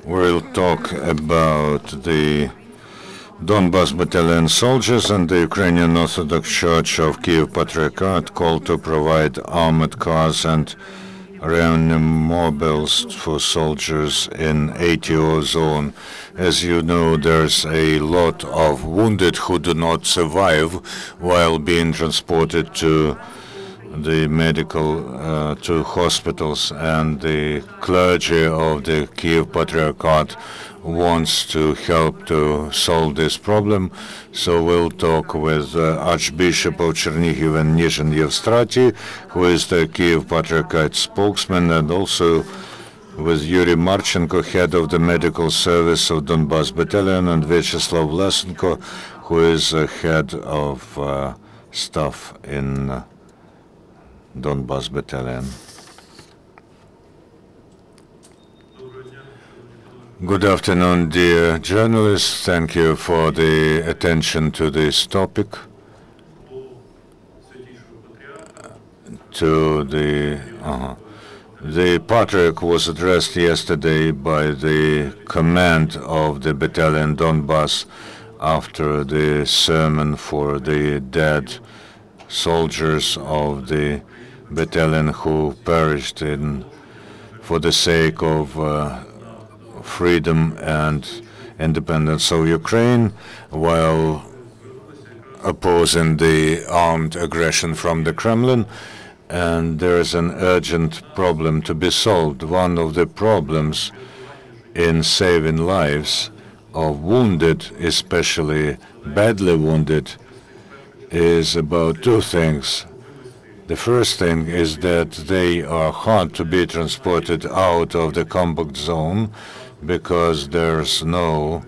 We'll talk about the Donbas battalion soldiers and the Ukrainian Orthodox Church of Kyiv Patriarchate call to provide armored cars and reanimobiles for soldiers in ATO zone. As you know, there's a lot of wounded who do not survive while being transported to the medical to hospitals, and the clergy of the Kyiv Patriarchate wants to help to solve this problem. So we'll talk with Archbishop of Chernigov and Nizhyn Yevstrartiy, who is the Kyiv Patriarchate spokesman, and also with Yuriy Marchenko, head of the medical service of Donbas battalion, and Vyacheslav Vlasenko, who is head of staff in Donbas battalion. Good afternoon, dear journalists. Thank you for the attention to this topic. The Patriarch was addressed yesterday by the command of the battalion Donbas after the sermon for the dead soldiers of the battalion who perished for the sake of freedom and independence of Ukraine, while opposing the armed aggression from the Kremlin. And there is an urgent problem to be solved. One of the problems in saving lives of wounded, especially badly wounded, is about two things. The first thing is that they are hard to be transported out of the combat zone because there's no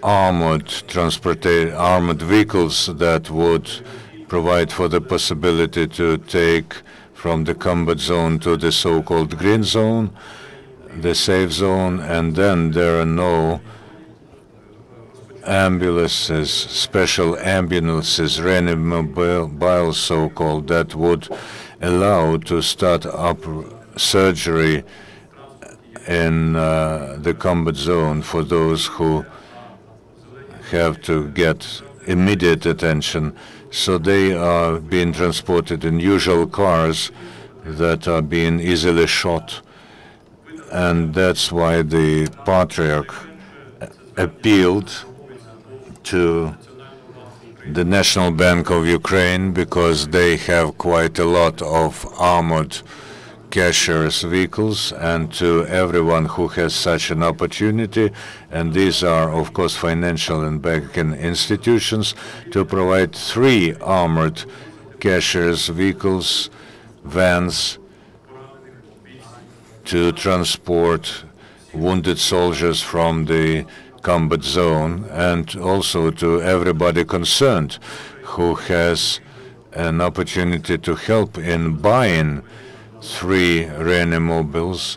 armored vehicles that would provide for the possibility to take from the combat zone to the so-called green zone, the safe zone, and then there are no ambulances, special ambulances, reanimobiles so-called, that would allow to start up surgery in the combat zone for those who have to get immediate attention. So they are being transported in usual cars that are being easily shot. And that's why the Patriarch appealed to the National Bank of Ukraine, because they have quite a lot of armored cashier's vehicles, and to everyone who has such an opportunity, and these are of course financial and banking institutions, to provide 3 armored cashier's vehicles, vans, to transport wounded soldiers from the combat zone, and also to everybody concerned who has an opportunity to help in buying 3 reanimobiles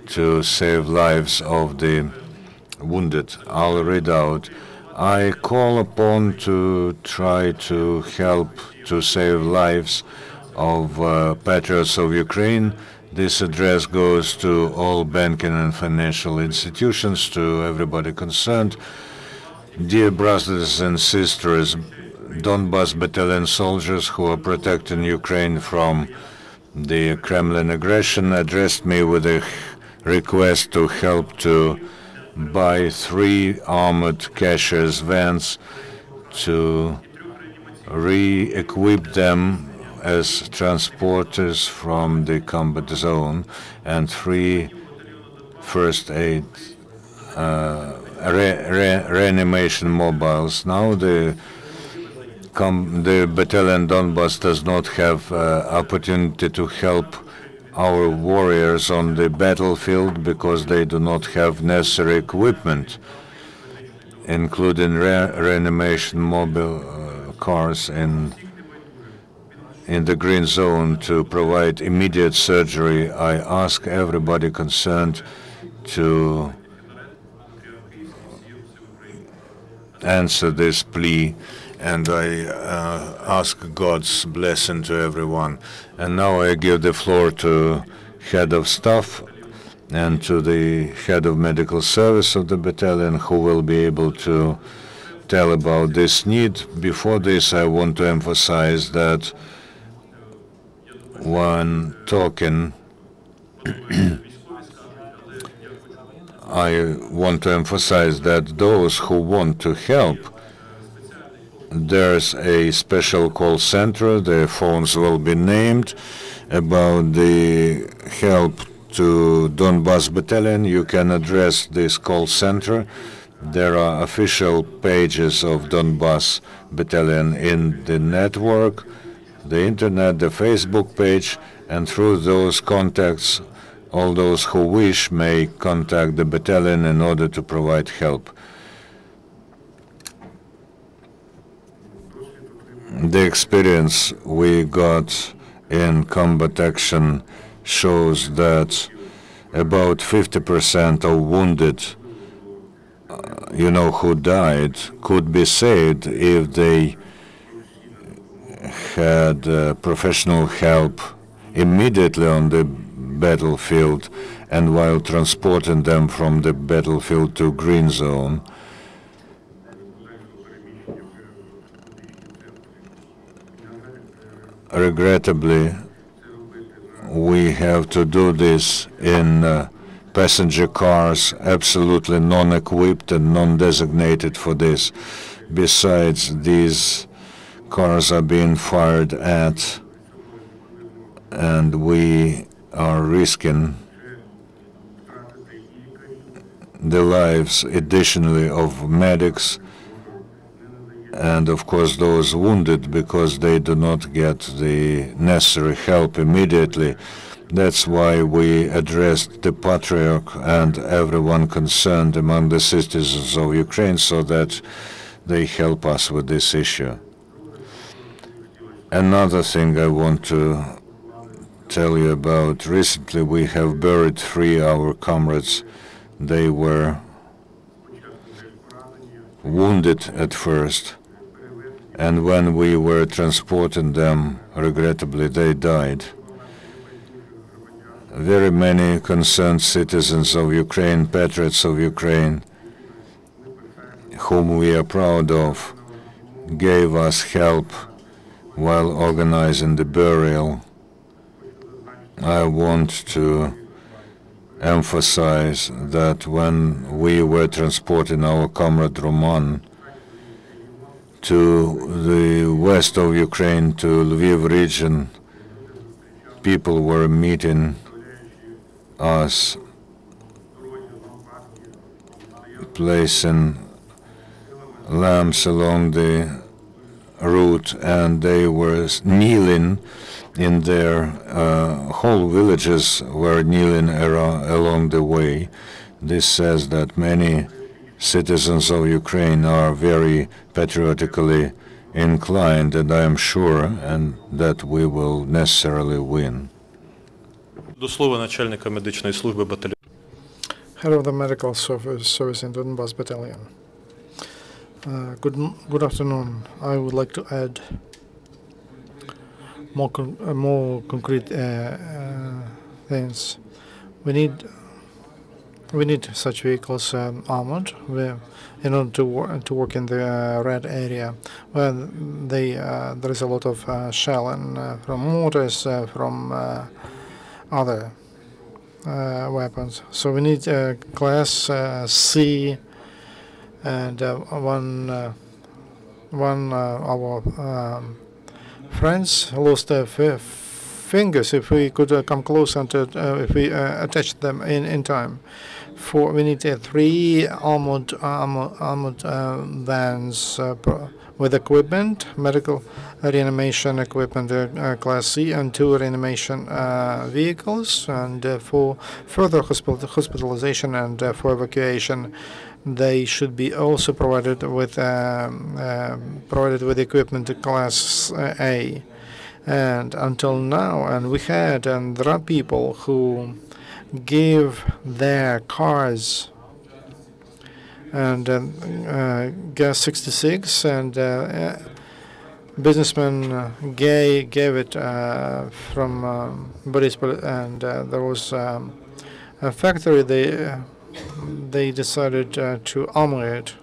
to save lives of the wounded. I'll read out. I call upon to try to help to save lives of patriots of Ukraine. This address goes to all banking and financial institutions, to everybody concerned. Dear brothers and sisters, Donbas battalion soldiers who are protecting Ukraine from the Kremlin aggression addressed me with a request to help to buy 3 armored cashier's vans, to re-equip them as transporters from the combat zone, and 3 first aid reanimation mobiles. Now the battalion Donbas does not have opportunity to help our warriors on the battlefield because they do not have necessary equipment, including reanimation mobile cars in the green zone to provide immediate surgery. I ask everybody concerned to answer this plea, and I ask God's blessing to everyone. And now I give the floor to Head of Staff and to the head of medical service of the battalion, who will be able to tell about this need. Before this, I want to emphasize that when talking, I want to emphasize that those who want to help, there's a special call center. The phones will be named about the help to Donbas battalion. You can address this call center. There are official pages of Donbas battalion in the network, the internet, the Facebook page, and through those contacts, all those who wish may contact the battalion in order to provide help. The experience we got in combat action shows that about 50% of wounded, who died, could be saved if they had professional help immediately on the battlefield and while transporting them from the battlefield to green zone. Regrettably, we have to do this in passenger cars, absolutely non-equipped and non-designated for this. Besides, these cars are being fired at, and we are risking the lives additionally of medics and of course those wounded, because they do not get the necessary help immediately. That's why we addressed the Patriarch and everyone concerned among the citizens of Ukraine so that they help us with this issue. Another thing I want to tell you about, recently we have buried 3 our comrades. They were wounded at first, and when we were transporting them, regrettably they died. Very many concerned citizens of Ukraine, patriots of Ukraine, whom we are proud of, gave us help while organizing the burial. I want to emphasize that when we were transporting our comrade Roman to the west of Ukraine, to Lviv region, people were meeting us, placing lamps along the route, and they were kneeling in their whole villages were kneeling along the way. This says that many citizens of Ukraine are very patriotically inclined, and I am sure that we will necessarily win. До слова начальника медичної служби батальйону. Head of the medical service in Donbas battalion. Good afternoon. I would like to add more concrete things. We need such vehicles armored in order to work in the red area where there is a lot of shell and from mortars, from other weapons. So we need class C, and one our friends lost their fingers. If we could come close and if we attach them in time, we need 3 armored vans with equipment, medical reanimation equipment, class C, and 2 reanimation vehicles, and for further hospitalization and for evacuation. They should be also provided with equipment class A. And until now, and there are people who give their cars and gas 66, and businessman gave it from Borispol, and there was factory, they decided to armor it,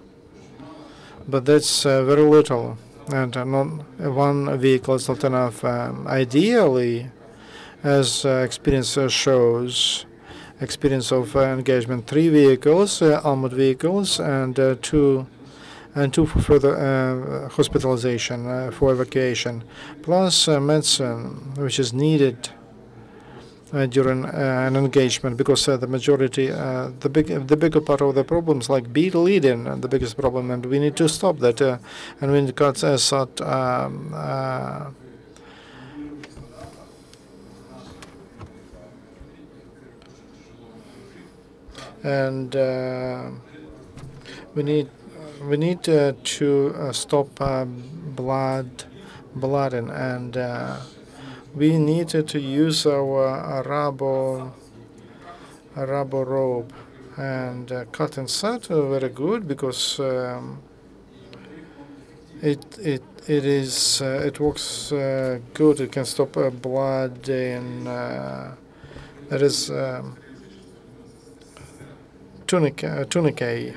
but that's very little, and not one vehicle is not enough. Ideally, as experience shows, experience of engagement, 3 vehicles, armored vehicles, and two for further hospitalization, for evacuation, plus medicine, which is needed during an engagement, because the majority, the bigger part of the problems, like bleeding, the biggest problem, and we need to stop that, and we need to cut Assad and we need to stop blooding, and we needed to use our rubber rope and cut inside very good, because it works good. It can stop blood in there is tourniquet,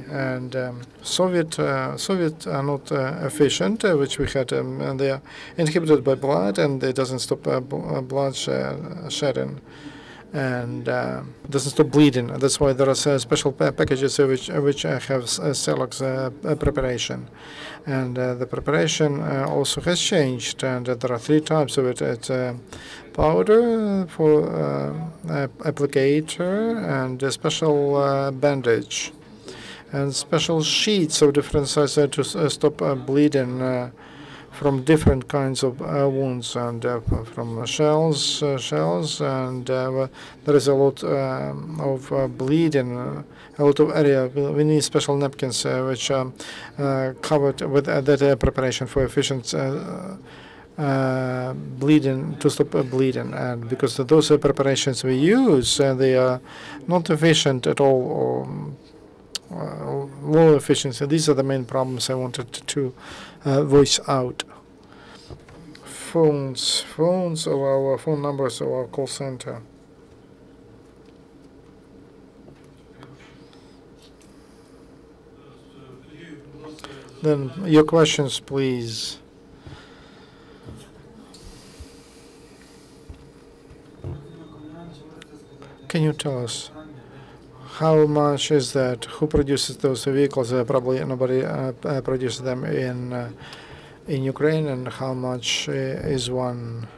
and Soviet are not efficient, which we had, and they are inhibited by blood, and it doesn't stop blood shedding, and doesn't stop bleeding. That's why there are special packages which have Celox preparation, and the preparation also has changed, and there are 3 types of it. It's powder for applicator, and a special bandage, and special sheets of different sizes to stop bleeding from different kinds of wounds, and from shells, and there is a lot of bleeding, a lot of area. We need special napkins which are covered with that preparation for efficient bleeding, to stop bleeding, and because those preparations we use, they are not efficient at all, or low efficiency. These are the main problems I wanted to voice out. Phones of our phone numbers of our call center. Then your questions, please. Can you tell us how much is that? Who produces those vehicles? Probably nobody produces them in Ukraine, and how much is one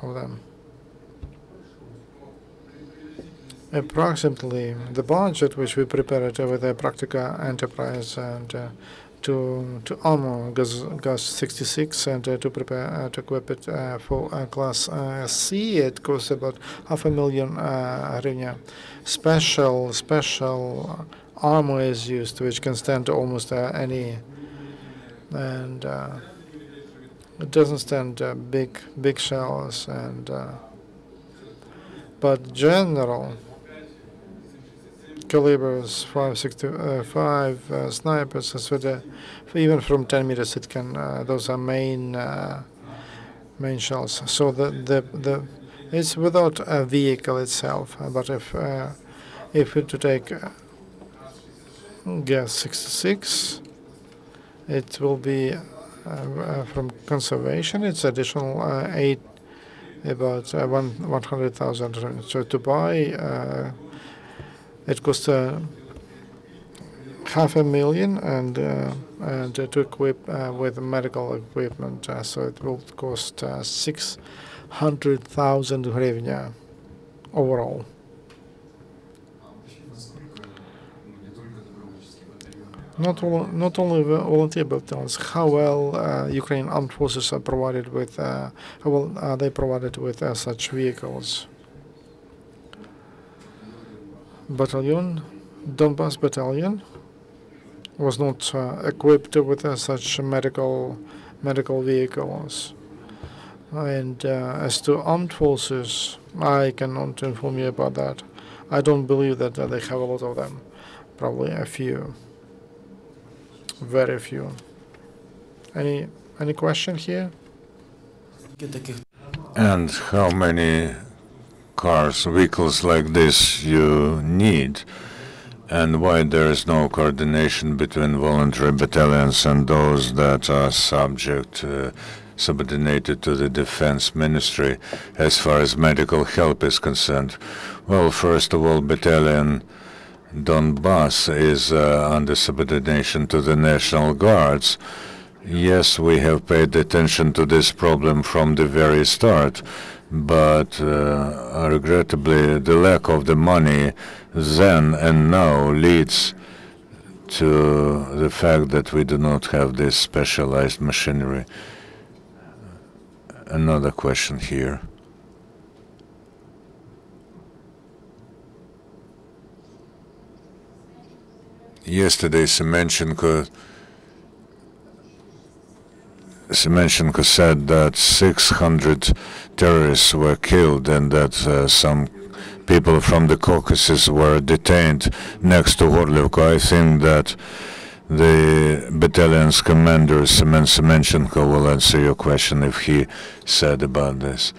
of them? Approximately the budget which we prepared with the Practica enterprise, and to armor Gas 66, and to prepare to equip it for Class C, it costs about $500,000 hryvnia. Special armor is used, which can stand almost any, and it doesn't stand big shells, and but general calibers, 5.65 snipers, even from 10 meters, it can. Those are main shells. So the it's without a vehicle itself. But if we to take Gas 66, it will be from conservation. It's additional about 100,000. So to buy. It costs $500,000, and to equip with medical equipment, so it will cost 600,000 hryvnia overall. Not only volunteer battalions. How well Ukrainian armed forces are provided with? How well are they provided with such vehicles? Battalion, Donbas battalion, was not equipped with such medical vehicles. And as to armed forces, I cannot inform you about that. I don't believe that they have a lot of them. Probably a few, very few. Any question here? And how many cars, vehicles like this you need, and why there is no coordination between voluntary battalions and those that are subordinated to the defense ministry as far as medical help is concerned? Well, first of all, battalion Donbas is under subordination to the National Guards. Yes, we have paid attention to this problem from the very start, but regrettably the lack of the money then and now leads to the fact that we do not have this specialized machinery. Another question here. Yesterday, Semenchenko said that 600 terrorists were killed and that some people from the Caucasus were detained next to Orlivka. I think that the battalion's commander, Semen Semenchenko, will answer your question if he said about this.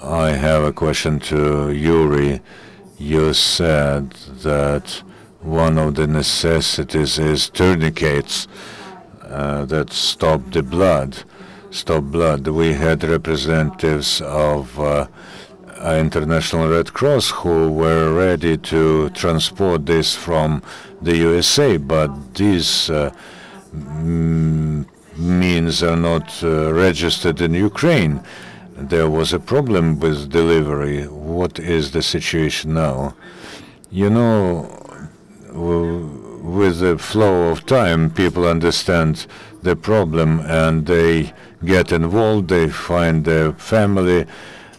I have a question to Yuri. You said that one of the necessities is tourniquets that stop the blood. We had representatives of International Red Cross who were ready to transport this from the USA, but these means are not registered in Ukraine. There was a problem with delivery. What is the situation now? You know, with the flow of time, people understand the problem and they get involved. They find their family,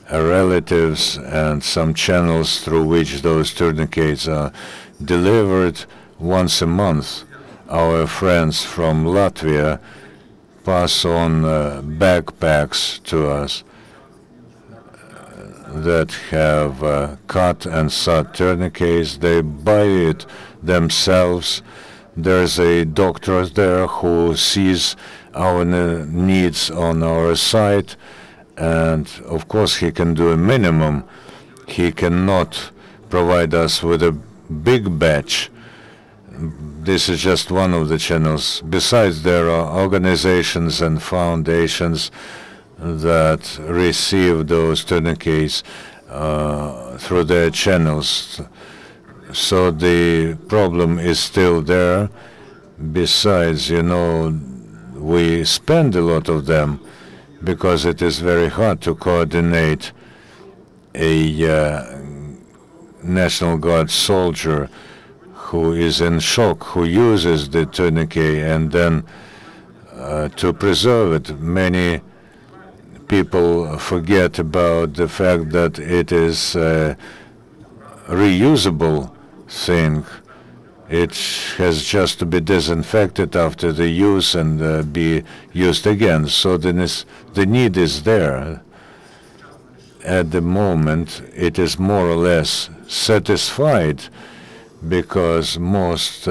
relatives, and some channels through which those tourniquets are delivered once a month. Our friends from Latvia pass on backpacks to us that have cut and sewed tourniquets. They buy it themselves. There's a doctor there who sees our needs on our site, and of course he can do a minimum. He cannot provide us with a big batch. This is just one of the channels. Besides, there are organizations and foundations that receive those tourniquets through their channels. So the problem is still there. Besides, you know, we spend a lot of them because it is very hard to coordinate a National Guard soldier who is in shock, who uses the tourniquet, and then to preserve it. Many people forget about the fact that it is a reusable thing. It has just to be disinfected after the use and be used again. So the need is there. At the moment, it is more or less satisfied because most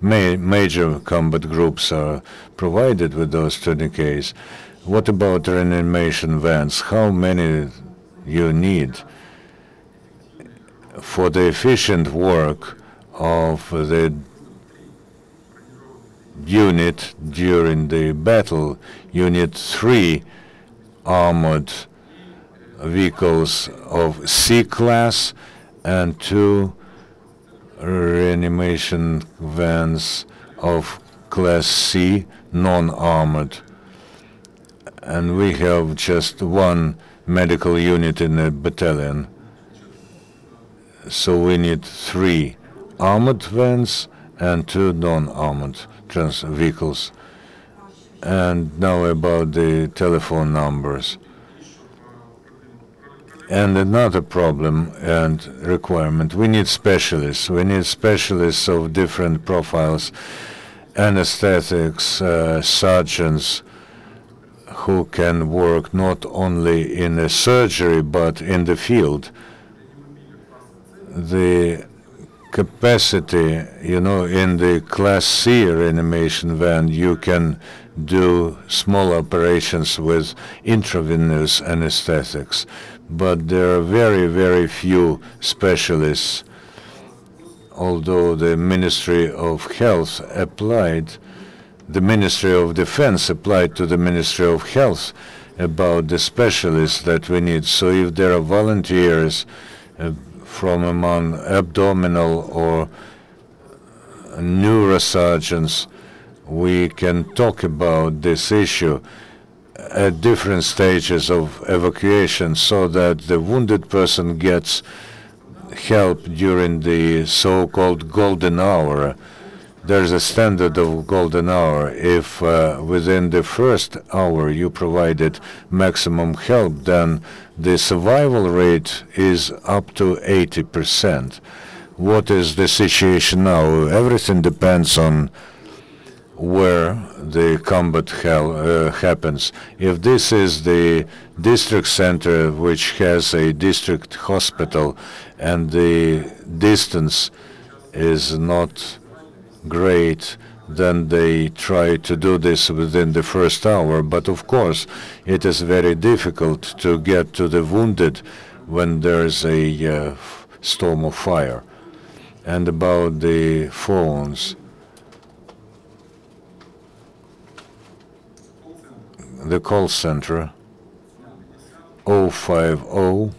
major combat groups are provided with those tourniquets. What about reanimation vans? How many you need for the efficient work of the unit during the battle? You need 3 armored vehicles of C class and 2 reanimation vans of class C, non-armored. And we have just 1 medical unit in a battalion. So we need 3 armored vans and 2 non-armored vehicles. And now about the telephone numbers. And another problem and requirement, we need specialists. We need specialists of different profiles, anesthetics, surgeons, who can work not only in a surgery but in the field. The capacity, you know, in the Class C reanimation van, you can do small operations with intravenous anesthetics. but there are very, very few specialists. Although the Ministry of Health applied, the Ministry of Defense applied to the Ministry of Health about the specialists that we need. So if there are volunteers from among abdominal or neurosurgeons, we can talk about this issue at different stages of evacuation so that the wounded person gets help during the so-called golden hour. There's a standard of golden hour. If within the first hour you provided maximum help, then the survival rate is up to 80%. What is the situation now? Everything depends on where the combat happens. If this is the district center which has a district hospital and the distance is not great, then they try to do this within the first hour. But of course, it is very difficult to get to the wounded when there's a storm of fire. And about the phones, the call center 050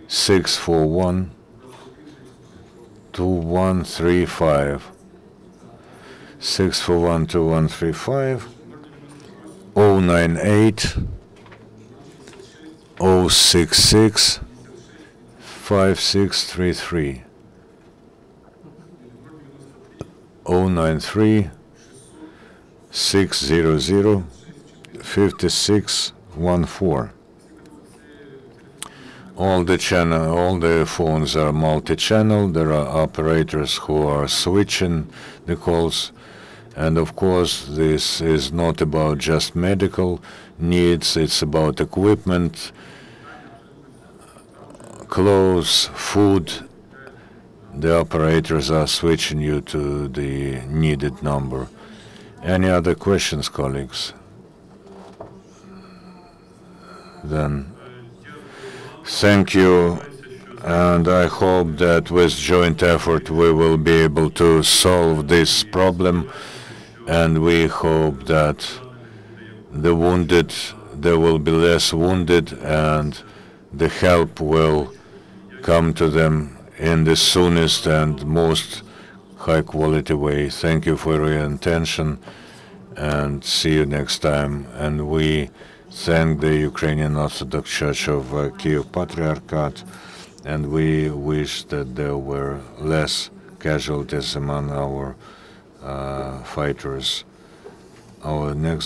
641 2135 641 2135 098 066 5633 093 600 5614. All the phones are multi-channel. There are operators who are switching the calls. And of course, this is not about just medical needs. It's about equipment, clothes, food. The operators are switching you to the needed number. Any other questions, colleagues? Then thank you, and I hope that with joint effort we will be able to solve this problem, and we hope that the wounded, there will be less wounded, and the help will come to them in the soonest and most high quality way. Thank you for your attention, and see you next time. And we thank the Ukrainian Orthodox Church of Kyiv Patriarchate, and we wish that there were less casualties among our fighters. Our next